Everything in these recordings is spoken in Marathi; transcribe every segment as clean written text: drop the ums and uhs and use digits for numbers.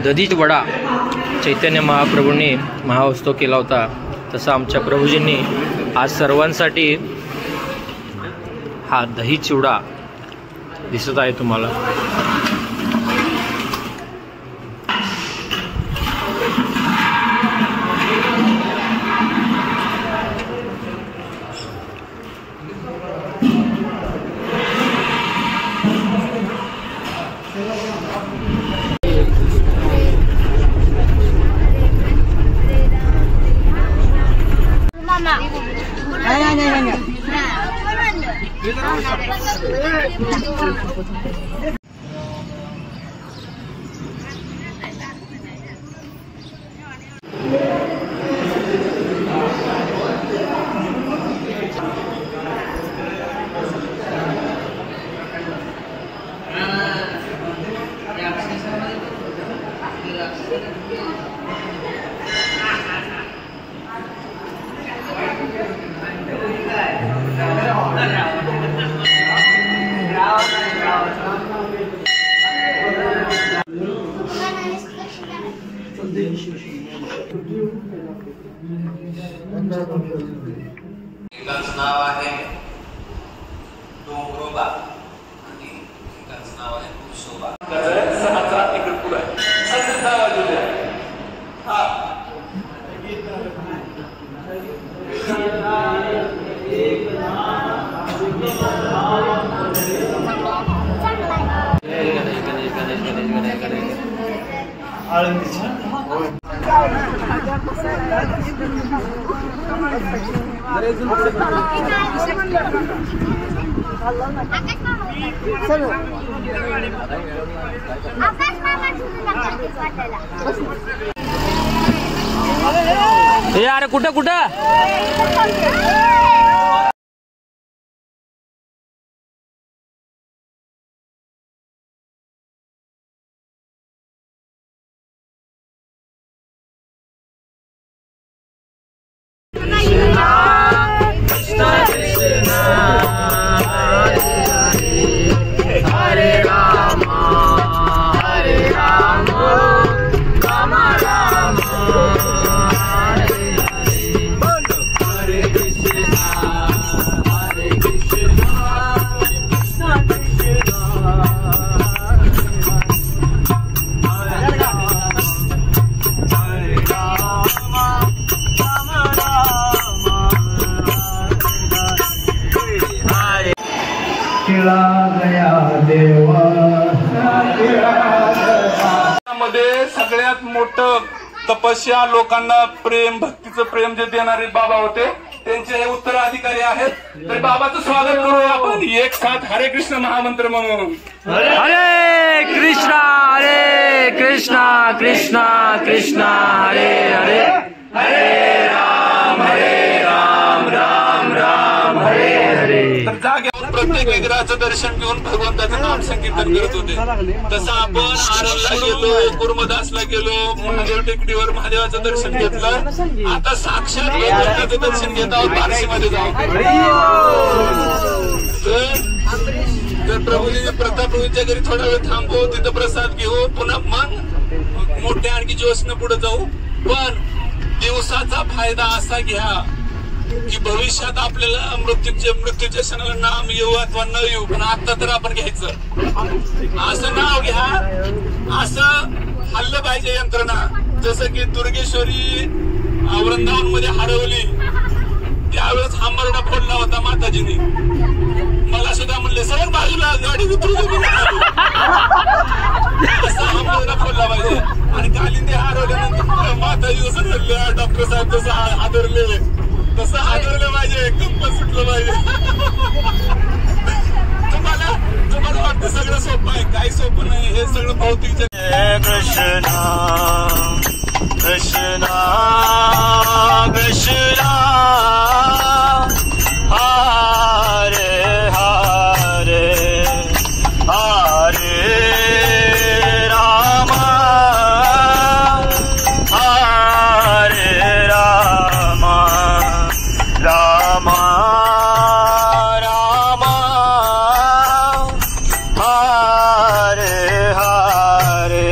दधीच वडा चैतन्य महाप्रभूंनी महाउत्सव केला होता, तसं आमच्या प्रभूजींनी आज सर्वांसाठी हा दही चिवडा दिसत आहे तुम्हाला। एकाचं नाव आहे डोंगरोबा आणि एकाचं नाव आहे कुसोबा। इकडे पुढे यार कुठं कुठं मध्ये सगळ्यात मोठं तपस्या, लोकांना प्रेम, भक्तीचं प्रेम जे देणारे बाबा होते, त्यांचे हे उत्तराधिकारी आहेत। तर बाबाचं स्वागत करू आपण एक साथ हरे कृष्ण महामंत्र म्हणून। हरे कृष्णा कृष्णा कृष्णा हरे हरे, हरे राम राम राम हरे हरे। तर जाग्यावर प्रत्येक विग्रहाचं दर्शन घेऊन भगवंताचं नाम संकीर्तन करत होते। तसं आपण आरलला गेलो, कुर्मदासला गेलो, महादेव टेकडीवर महादेवाचं दर्शन घेतलं। आता साक्षात भगवंताचं दर्शन घेत आहोत बार्शीमध्ये जाऊन। तर प्रभूजी प्रतापप्रभूंच्या घरी थोडा वेळ थांबू, तिथं प्रसाद घेऊ, पुन्हा मग मोठ्या आणखी जोशनं पुढे जाऊ। पण दिवसाचा फायदा असा घ्या की भविष्यात आपल्याला मृत्यूच्या क्षणाला नाम येऊ अथवा न येऊ, पण आता तर आपण घ्यायचं। असं नाव घ्या, असं हल्लं पाहिजे यंत्रणा। जसं की दुर्गेश्वरी वृंदावन मध्ये हरवली, त्यावेळेस हांबरडा फोडला होता माताजीने। मला सुद्धा म्हणले सरळ बाजूला गाडी उतरू असा हांबरडा फोडला पाहिजे। आणि कालिंदी हरवल्यानंतर माताजी जसं रडले, डॉक्टर साहेब जसं हादरले, तसं हादरलं पाहिजे, कंप सुटलं पाहिजे। तुम्हाला वाटतं सगळं सोपं आहे, काही सोपं नाही, हे सगळं भौतिक। कृष्णा कृष्णा कृष्णा हरे हरे हरे राम हरे राम राम राम हरे हरे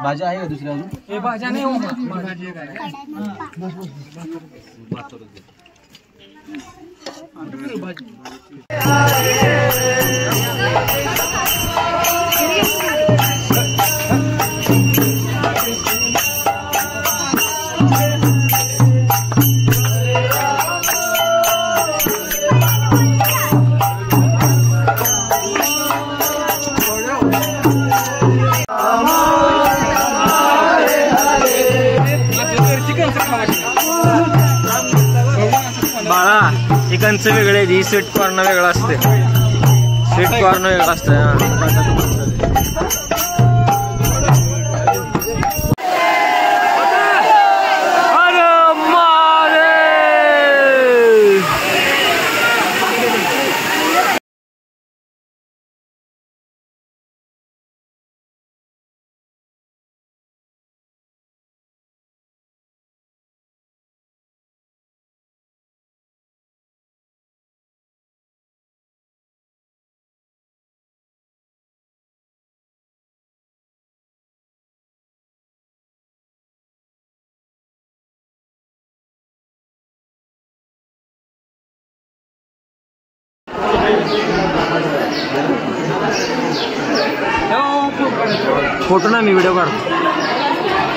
भाज्या आहे का दुसऱ्या अजून? हे भाज्या नाही बाळा हे कंच वेगळे दी स्वीट कॉर्न वेगळा असते स्वीट कॉर्न वेगळा असतं फोटो ना मी व्हिडिओ काढतो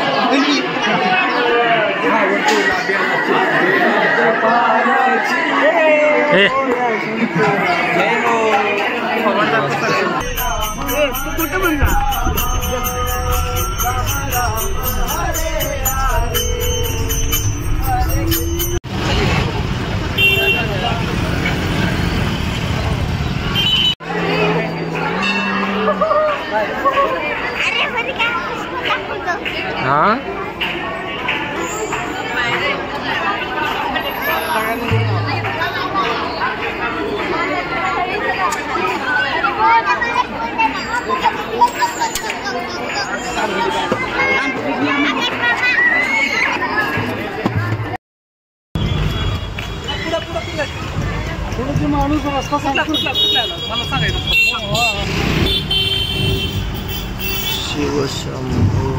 हाँ माणूस रस्ता मला सांगायचं शिवशंभो